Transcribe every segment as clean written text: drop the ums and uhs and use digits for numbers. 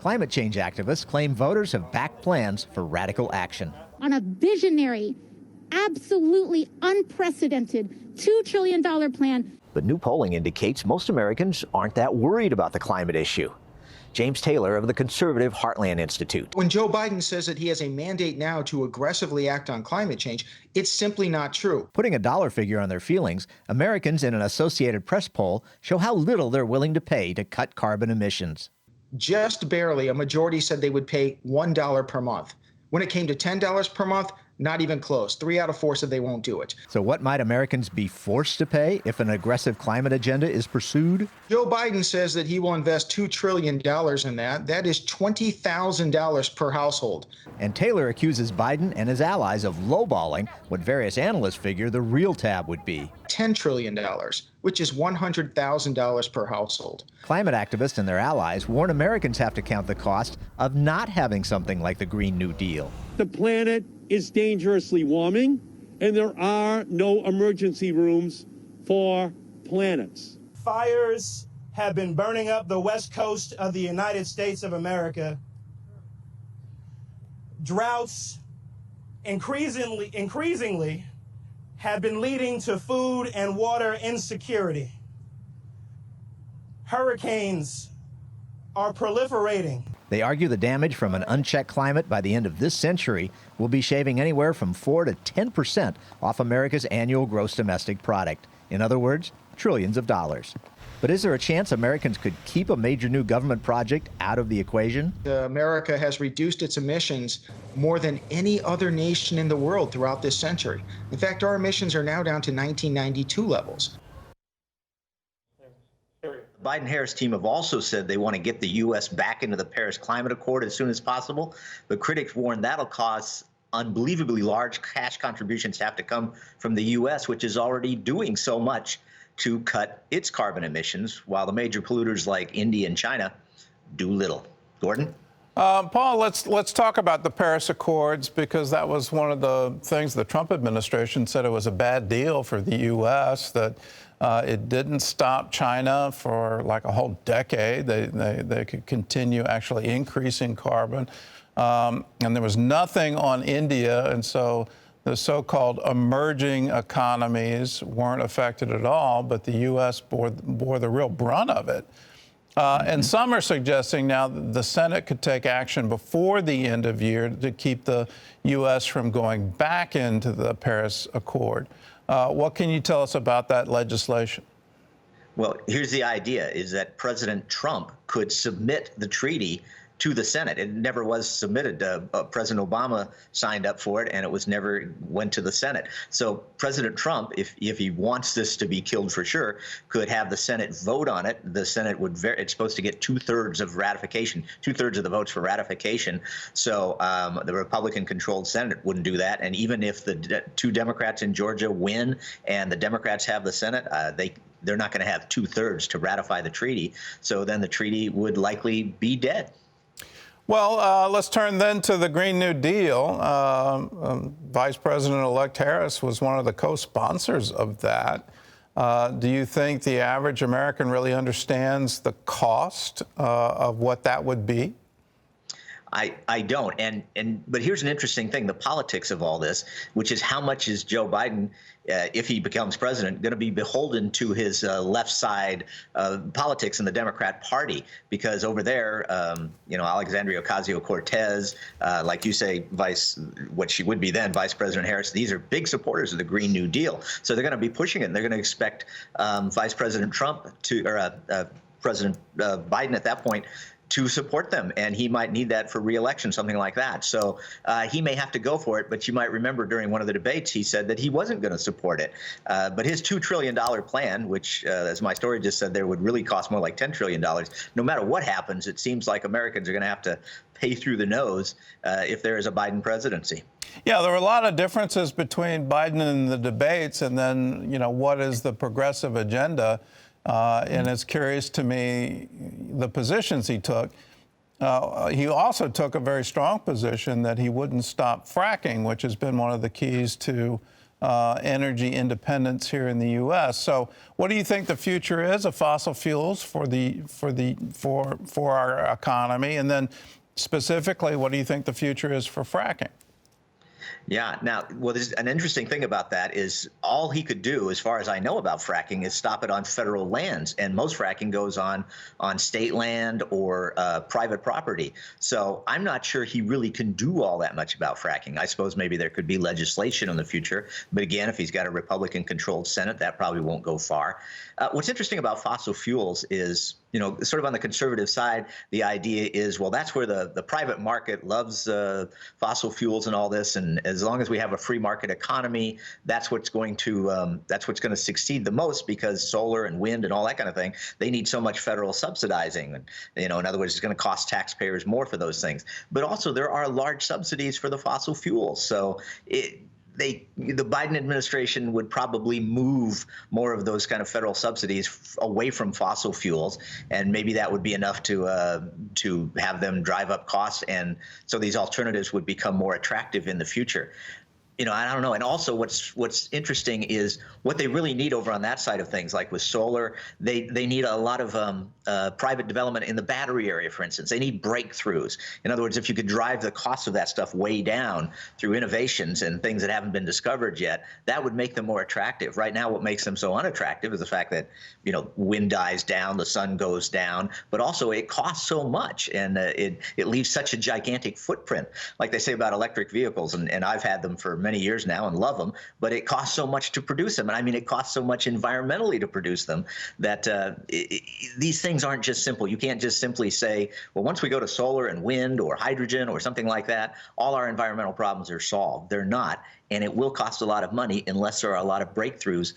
Climate change activists claim voters have backed plans for radical action. On a visionary, absolutely unprecedented $2 trillion plan. But new polling indicates most Americans aren't that worried about the climate issue. James Taylor of the conservative Heartland Institute. When Joe Biden says that he has a mandate now to aggressively act on climate change, it's simply not true. Putting a dollar figure on their feelings, Americans in an Associated Press poll show how little they're willing to pay to cut carbon emissions. Just barely, a majority said they would pay $1 per month. When it came to $10 per month, not even close. 3 out of 4 said they won't do it. So what might Americans be forced to pay if an aggressive climate agenda is pursued? Joe Biden says that he will invest $2 trillion in that. That is $20,000 per household. And Taylor accuses Biden and his allies of lowballing what various analysts figure the real tab would be. $10 trillion, which is $100,000 per household. Climate activists and their allies warn Americans have to count the cost of not having something like the Green New Deal. The planet is dangerously warming, and there are no emergency rooms for planets. Fires have been burning up the west coast of the United States of America. Droughts increasingly have been leading to food and water insecurity. Hurricanes are proliferating. They argue the damage from an unchecked climate by the end of this century will be shaving anywhere from 4 to 10% off America's annual gross domestic product. In other words, trillions of dollars. But is there a chance Americans could keep a major new government project out of the equation? America has reduced its emissions more than any other nation in the world throughout this century. In fact, our emissions are now down to 1992 levels. The Biden-Harris team have also said they want to get the U.S. back into the Paris Climate Accord as soon as possible, but critics warn that'll cause unbelievably large cash contributions have to come from the U.S., which is already doing so much to cut its carbon emissions, while the major polluters like India and China do little. Gordon? Paul, let's talk about the Paris Accords, because that was one of the things the Trump administration said it was a bad deal for the U.S., that it didn't stop China for like a whole decade. They could continue actually increasing carbon. And there was nothing on India, and so the so-called emerging economies weren't affected at all, but the U.S. bore the real brunt of it. And some are suggesting now that the Senate could take action before the end of year to keep the U.S. from going back into the Paris Accord. What can you tell us about that legislation? Well, here's the idea, is that President Trump could submit the treaty to the Senate. It never was submitted. President Obama signed up for it, and it was never went to the Senate. So President Trump, if he wants this to be killed for sure, could have the Senate vote on it. The Senate would it's supposed to get 2/3 of ratification, 2/3 of the votes for ratification. So the Republican-controlled Senate wouldn't do that. And even if the two Democrats in Georgia win and the Democrats have the Senate, they're not going to have 2/3 to ratify the treaty. So then the treaty would likely be dead. Well, let's turn then to the Green New Deal. Vice President-elect Harris was one of the co-sponsors of that. Do you think the average American really understands the cost of what that would be? I don't. But here's an interesting thing, the politics of all this, which is how much is Joe Biden, if he becomes president, going to be beholden to his left side politics in the Democrat Party? Because over there, Alexandria Ocasio-Cortez, like you say, what she would be then, Vice President Harris, these are big supporters of the Green New Deal. So they're going to be pushing it. And they're going to expect Vice President Trump President Biden at that point to support them, and he might need that for re-election, something like that. So he may have to go for it, but you might remember during one of the debates he said that he wasn't going to support it. But his $2 trillion plan, which, as my story just said, there would really cost more like $10 trillion, no matter what happens, it seems like Americans are going to have to pay through the nose if there is a Biden presidency. Yeah, there were a lot of differences between Biden and the debates, and then, what is the progressive agenda? And it's curious to me the positions he took. He also took a very strong position that he wouldn't stop fracking, which has been one of the keys to energy independence here in the U.S. So, what do you think the future is of fossil fuels for our economy, and then specifically, what do you think the future is for fracking? Yeah. Now, well, there's an interesting thing about that is all he could do, as far as I know about fracking, is stop it on federal lands, and most fracking goes on state land or private property. So I'm not sure he really can do all that much about fracking. I suppose maybe there could be legislation in the future, but again, if he's got a Republican-controlled Senate, that probably won't go far. What's interesting about fossil fuels is, you know, sort of on the conservative side, the idea is, well, that's where the private market loves fossil fuels and all this, and as long as we have a free market economy, that's what's going to succeed the most, because solar and wind and all that kind of thing, they need so much federal subsidizing, and, you know, in other words, it's going to cost taxpayers more for those things. But also, there are large subsidies for the fossil fuels, so the Biden administration would probably move more of those kind of federal subsidies away from fossil fuels, and maybe that would be enough to have them drive up costs, and so these alternatives would become more attractive in the future. You know, I don't know. And also what's interesting is what they really need over on that side of things, like with solar, they need a lot of private development in the battery area, for instance. They need breakthroughs. In other words, if you could drive the cost of that stuff way down through innovations and things that haven't been discovered yet, that would make them more attractive. Right now, what makes them so unattractive is the fact that, you know, wind dies down, the sun goes down, but also it costs so much, and it leaves such a gigantic footprint. Like they say about electric vehicles, and I've had them for many years now and love them, but it costs so much to produce them. And I mean, it costs so much environmentally to produce them that these things aren't just simple. You can't just simply say, well, once we go to solar and wind or hydrogen or something like that, all our environmental problems are solved. They're not. And it will cost a lot of money unless there are a lot of breakthroughs.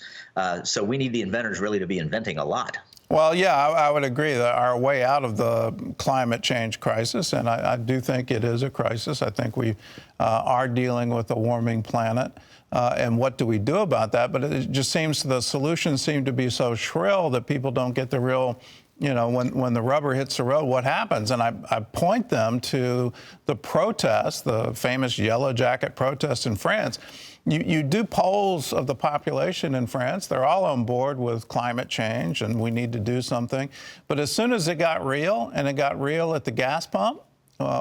So we need the inventors really to be inventing a lot. Well, yeah, I would agree that our way out of the climate change crisis, and I do think it is a crisis. I think we are dealing with a warming planet. And what do we do about that? But it just seems the solutions seem to be so shrill that people don't get the real, you know, when the rubber hits the road, what happens? And I point them to the protests, the famous Yellow Jacket protests in France. You do polls of the population in France. They're all on board with climate change, and we need to do something. But as soon as it got real, and it got real at the gas pump,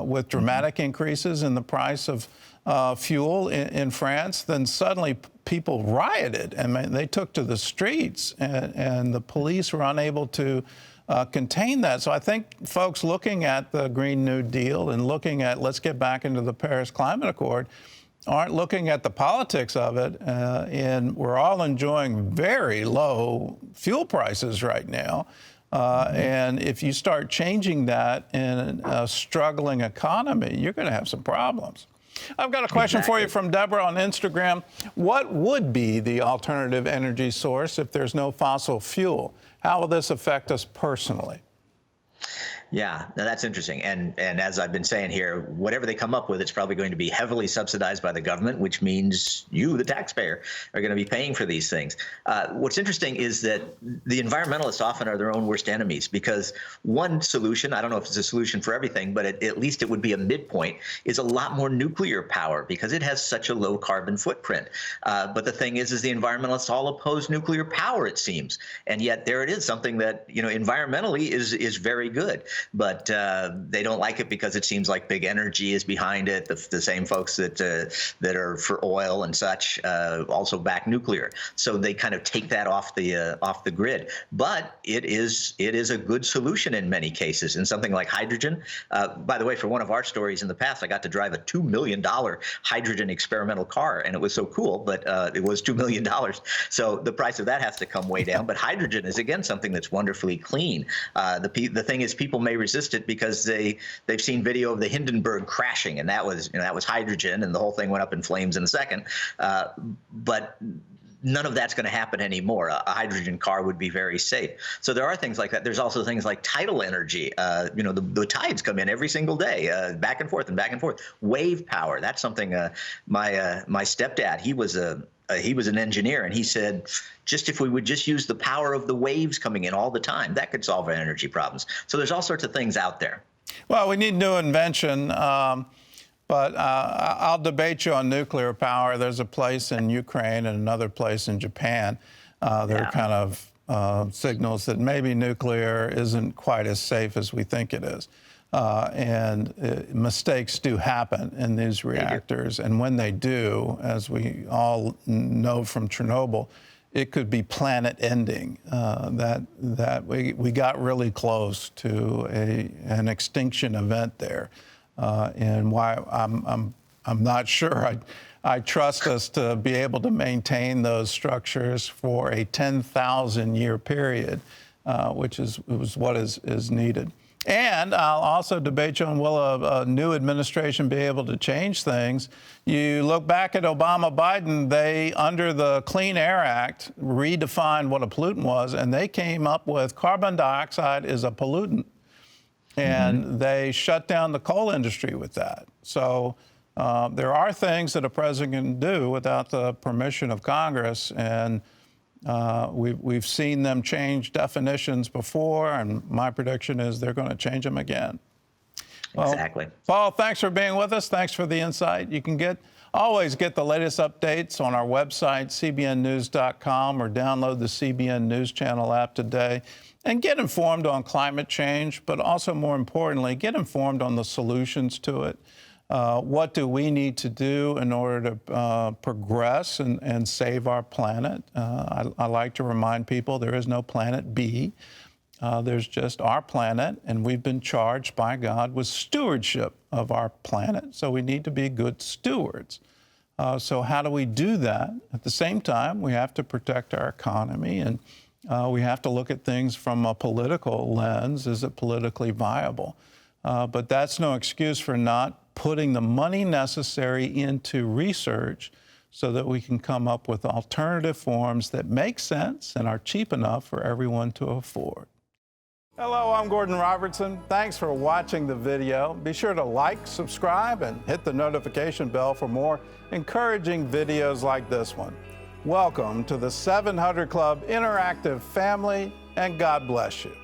with dramatic increases in the price of fuel in France, then suddenly people rioted, and they took to the streets, and the police were unable to contain that. So I think folks looking at the Green New Deal and looking at let's get back into the Paris Climate Accord aren't looking at the politics of it, and we're all enjoying very low fuel prices right now. And if you start changing that in a struggling economy, you're going to have some problems. I've got a question for you from Deborah on Instagram. What would be the alternative energy source if there's no fossil fuel? How will this affect us personally? Yeah, now that's interesting. And as I've been saying here, whatever they come up with, it's probably going to be heavily subsidized by the government, which means you, the taxpayer, are going to be paying for these things. What's interesting is that the environmentalists often are their own worst enemies, because one solution, I don't know if it's a solution for everything, but at least it would be a midpoint, is a lot more nuclear power because it has such a low carbon footprint. But the thing is the environmentalists all oppose nuclear power, it seems. And yet there it is, something that, you know, environmentally is very good. But they don't like it because it seems like big energy is behind it. The same folks that are for oil and such also back nuclear. So they kind of take that off the grid. But it is a good solution in many cases. And something like hydrogen. By the way, for one of our stories in the past, I got to drive a $2 million hydrogen experimental car, and it was so cool. But it was $2 million. So the price of that has to come way down. But hydrogen is again something that's wonderfully clean. The thing is, people may resist it because they've seen video of the Hindenburg crashing, and that was hydrogen, and the whole thing went up in flames in a second. But none of that's going to happen anymore. A hydrogen car would be very safe. So there are things like that. There's also things like tidal energy. The tides come in every single day, back and forth and back and forth. Wave power. That's something my stepdad, he was an engineer, and he said, just if we would just use the power of the waves coming in all the time, that could solve our energy problems. So there's all sorts of things out there. Well, we need new invention. But I'll debate you on nuclear power. There's a place in Ukraine and another place in Japan. There are kind of signals that maybe nuclear isn't quite as safe as we think it is. And mistakes do happen in these reactors. And when they do, as we all know from Chernobyl, it could be planet ending. That we got really close to an extinction event there. And why I'm not sure I trust us to be able to maintain those structures for a 10,000-year period, which is what is needed. And I'll also debate you on, will a new administration be able to change things? You look back at Obama, Biden, they, under the Clean Air Act, redefined what a pollutant was, and they came up with carbon dioxide is a pollutant. And they shut down the coal industry with that. So there are things that a president can do without the permission of Congress, and we've seen them change definitions before, and my prediction is they're going to change them again. Well, exactly. Paul, thanks for being with us. Thanks for the insight. You can always get the latest updates on our website, cbnnews.com, or download the CBN News Channel app today. And get informed on climate change, but also more importantly, get informed on the solutions to it. What do we need to do in order to progress and save our planet? I like to remind people there is no planet B. There's just our planet, and we've been charged by God with stewardship of our planet, so we need to be good stewards. So how do we do that? At the same time, we have to protect our economy, and we have to look at things from a political lens. Is it politically viable? But that's no excuse for not putting the money necessary into research so that we can come up with alternative forms that make sense and are cheap enough for everyone to afford. Hello, I'm Gordon Robertson. Thanks for watching the video. Be sure to like, subscribe, and hit the notification bell for more encouraging videos like this one. Welcome to the 700 Club Interactive family, and God bless you.